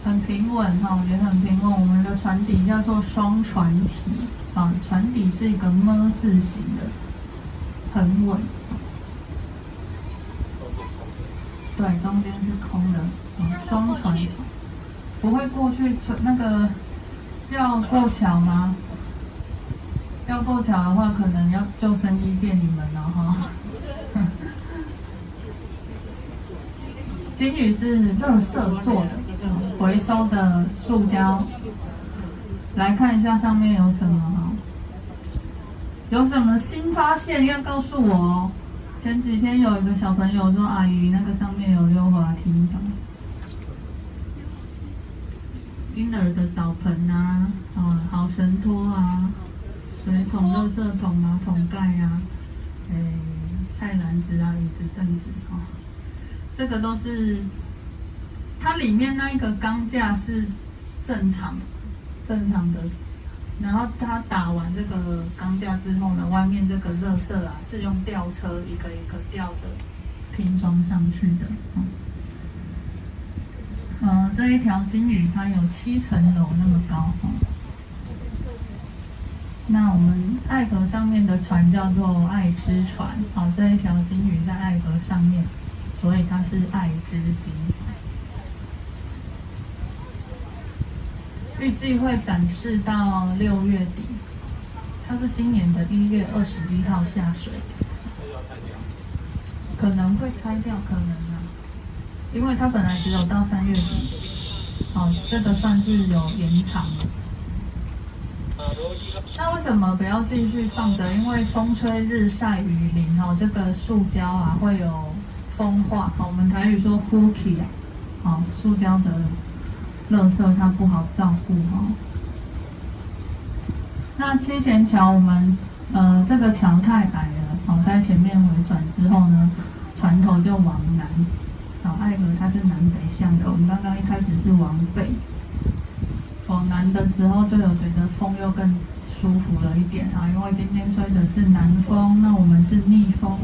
很平稳哈，也很平稳。我们的船底叫做双船体啊，船底是一个么字形的，很稳。对，中间是空的，双船体。不会过去那个要过桥吗？要过桥的话，可能要救生衣借你们了哈。金鱼是垃圾做的，回收的塑胶。来看一下上面有什么哈？有什么新发现要告诉我哦。前几天有一个小朋友说：“阿姨，那个上面有溜滑梯。”婴儿的澡盆啊，好神托啊，水桶、垃圾桶、马桶盖啊，菜篮子啊、椅子、凳子哦，这个都是它里面那一个钢架是正常的，然后它打完这个钢架之后呢，外面这个垃圾啊是用吊车一个一个吊着拼装上去的。这一条金鱼它有7层楼那么高。那我们爱河上面的船叫做爱之船，好，这一条金鱼在爱河上面，所以它是爱之金。预计会展示到6月底，它是今年的1月21号下水，可能会拆掉，可能啊，因为它本来只有到3月底，这个算是有延长了。那为什么不要继续放着？因为风吹日晒雨淋这个塑胶啊会有风化，我们台语说呼气啊，塑胶的垃圾它不好照顾哈。那七贤桥我们这个桥太矮了，在前面回转之后呢，船头就往南，爱河它是南北向的，我们刚刚一开始是往北。往南的时候就有觉得风又更舒服了一点啊，因为今天吹的是南风，那我们是逆风。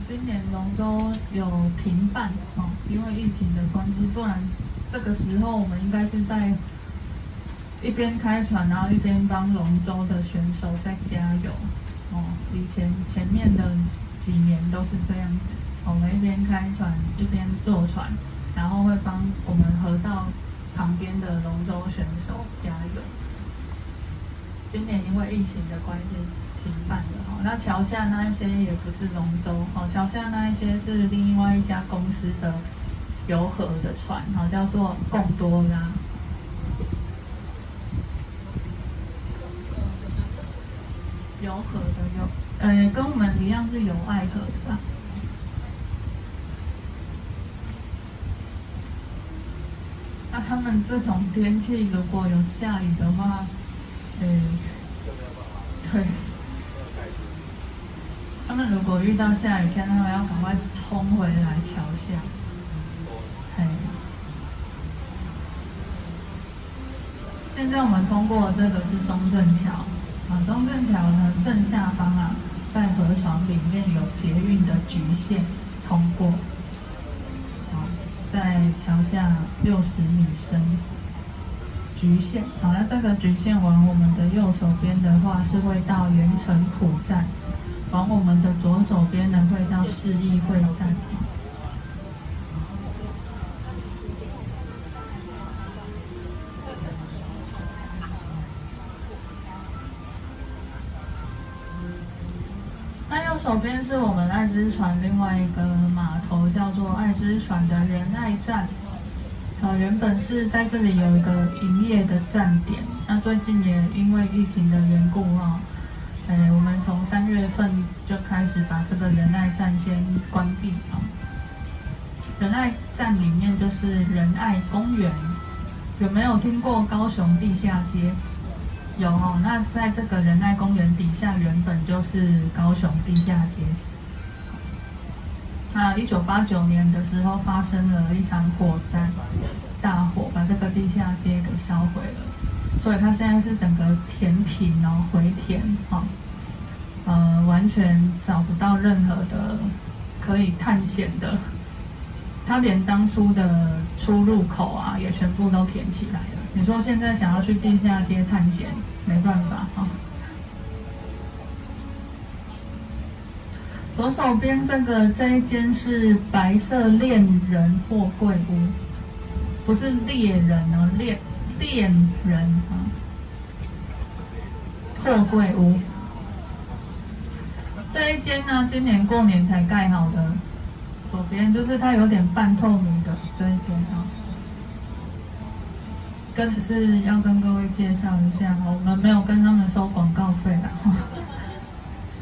今年龙舟有停办因为疫情的关系，不然这个时候我们应该是在一边开船，然后一边帮龙舟的选手在加油。以前面的几年都是这样子，我们一边开船一边坐船，然后会帮我们河道旁边的龙舟选手加油。今年因为疫情的关系停办了那桥下那一些也不是龙舟桥下那一些是另外一家公司的游河的船叫做贡多拉。游河的跟我们一样是有爱河的吧。那他们这种天气如果有下雨的话，对，他们如果遇到下雨天，他们要赶快冲回来桥下。现在我们通过这个是中正桥。中正桥呢正下方在河床里面有捷运的局线通过，在桥下60米深局线。那这个局线往我们的右手边的话是会到盐城埔站，往我们的左手边呢会到市议会站。手边是我们爱之船另外一个码头，叫做爱之船的仁爱站。原本是在这里有一个营业的站点，那最近也因为疫情的缘故我们从3月份就开始把这个仁爱站先关闭仁爱站里面就是仁爱公园，有没有听过高雄地下街？有那在这个仁爱公园底下，原本就是高雄地下街。1989年的时候发生了一场火灾，大火把这个地下街给烧毁了。所以它现在是整个填平哦，回填哦，完全找不到任何的可以探险的，它连当初的出入口啊也全部都填起来了。你说现在想要去地下街探险，没办法啊。左手边这一间是白色恋人货柜屋，不是猎人哦，恋人啊，货柜屋。这一间呢，今年过年才盖好的，左边就是它有点半透明的这一间啊。是要跟各位介绍一下，我们没有跟他们收广告费啦，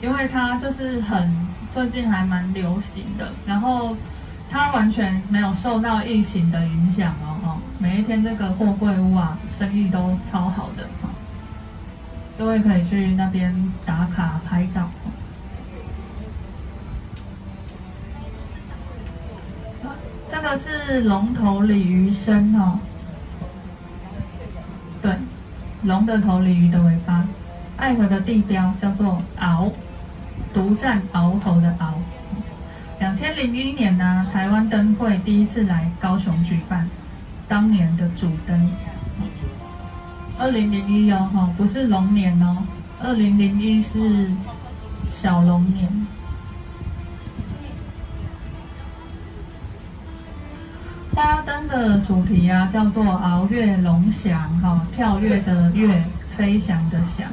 因为它就是最近还蛮流行的，然后它完全没有受到疫情的影响哦，每一天这个货柜屋啊，生意都超好的，各位可以去那边打卡拍照。这个是龙头鲤鱼身哦。对，龙的头，鲤鱼的尾巴。爱河的地标叫做鳌，独占鳌头的鳌。2001年呢，台湾灯会第一次来高雄举办，当年的主灯。2001哦，不是龙年哦，2001是小龙年。花灯的主题啊，叫做鳌跃龙翔，跳跃的跃，飞翔的翔。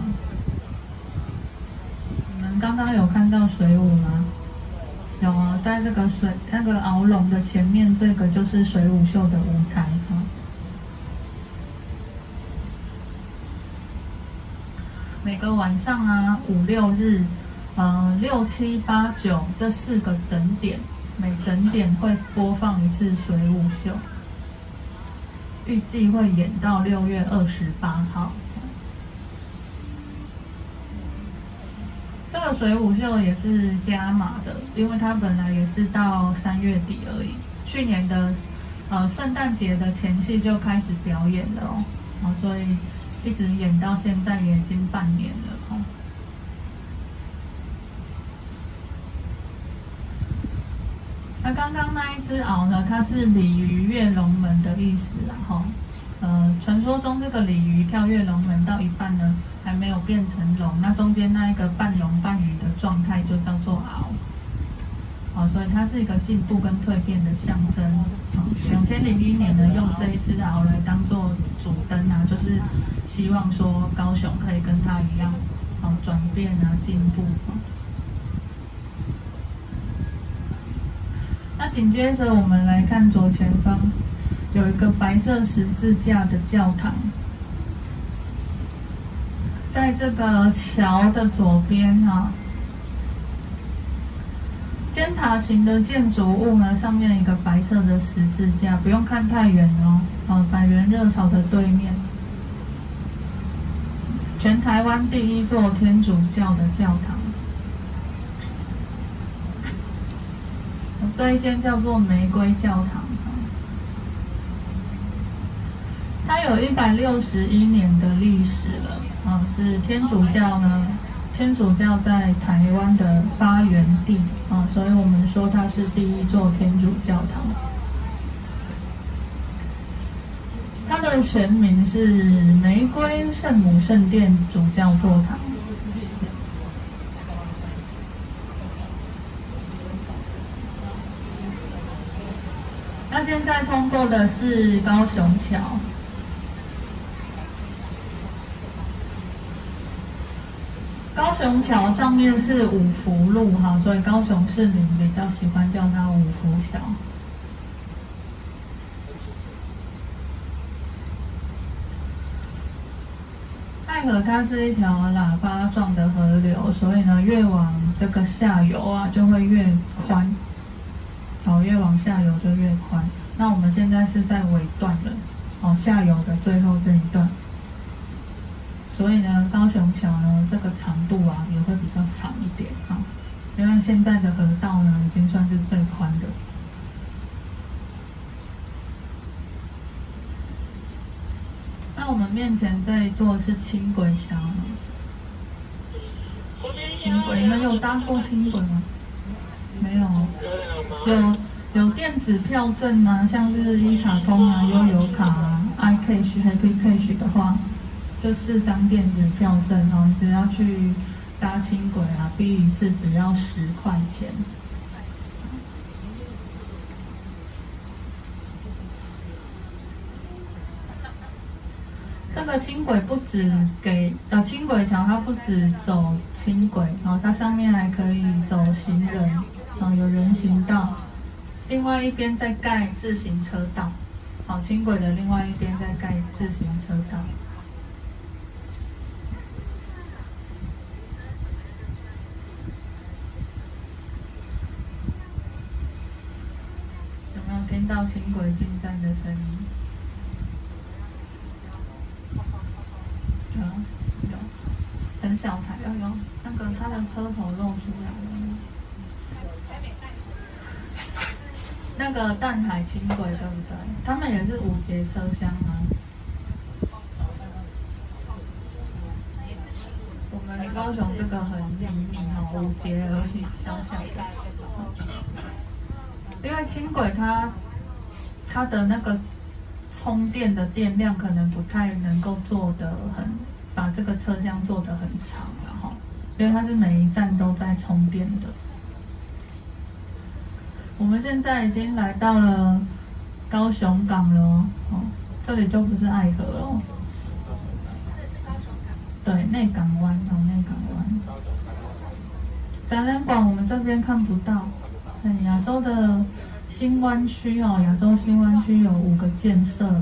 你们刚刚有看到水舞吗？有啊，在这个那个鳌龙的前面，这个就是水舞秀的舞台哈。每个晚上啊，5、6日，6、7、8、9这4个整点。每整点会播放一次水舞秀，预计会演到6月28号。这个水舞秀也是加码的，因为它本来也是到3月底而已。去年的圣诞节的前夕就开始表演了哦，所以一直演到现在也已经半年了哦。那刚刚那一只鳌呢，它是鲤鱼跃龙门的意思啦，哈。传说中这个鲤鱼跳跃龙门到一半呢，还没有变成龙，那中间那一个半龙半鱼的状态就叫做鳌，所以它是一个进步跟蜕变的象征。2001年呢，用这一只鳌来当做主灯啊，就是希望说高雄可以跟它一样，转变啊，进步。那紧接着我们来看左前方，有一个白色十字架的教堂，在这个桥的左边哈，尖塔型的建筑物呢，上面一个白色的十字架，不用看太远哦，百元热潮的对面，全台湾第一座天主教的教堂。这一间叫做玫瑰教堂，它有161年的历史了，是天主教呢，天主教在台湾的发源地所以我们说它是第一座天主教堂。它的全名是玫瑰圣母圣殿主教座堂。那现在通过的是高雄桥，高雄桥上面是五福路哈，所以高雄市民比较喜欢叫它五福桥。爱河它是一条喇叭状的河流，所以呢，越往这个下游啊，就会越宽。越往下游就越宽。那我们现在是在尾段了，下游的最后这一段。所以呢，高雄桥呢这个长度啊也会比较长一点因为现在的河道呢已经算是最宽的。那我们面前这一座是轻轨桥，轻轨，你们有搭过轻轨吗？没有。有电子票证吗？像是一卡通啊、悠游卡啊、iCash、Happy Cash 的话，这4张电子票证哦，你只要去搭轻轨啊，B一次只要10块钱。这个轻轨不止给轻轨桥，它不止走轻轨，然后它上面还可以走行人，有人行道，另外一边在盖自行车道，轻轨的另外一边在盖自行车道。有没有听到轻轨进站的声音？有，很小台，有那个它的车头露出来了。那个淡海轻轨对不对？他们也是5节车厢吗？我们高雄这个很迷你5节而已，小小的。因为轻轨它的那个充电的电量可能不太能够把这个车厢做得很长，然后因为它是每一站都在充电的。我们现在已经来到了高雄港了这里就不是爱河了对，内港湾内港湾。展览馆我们这边看不到。亚洲的新湾区亚洲新湾区有5个建设。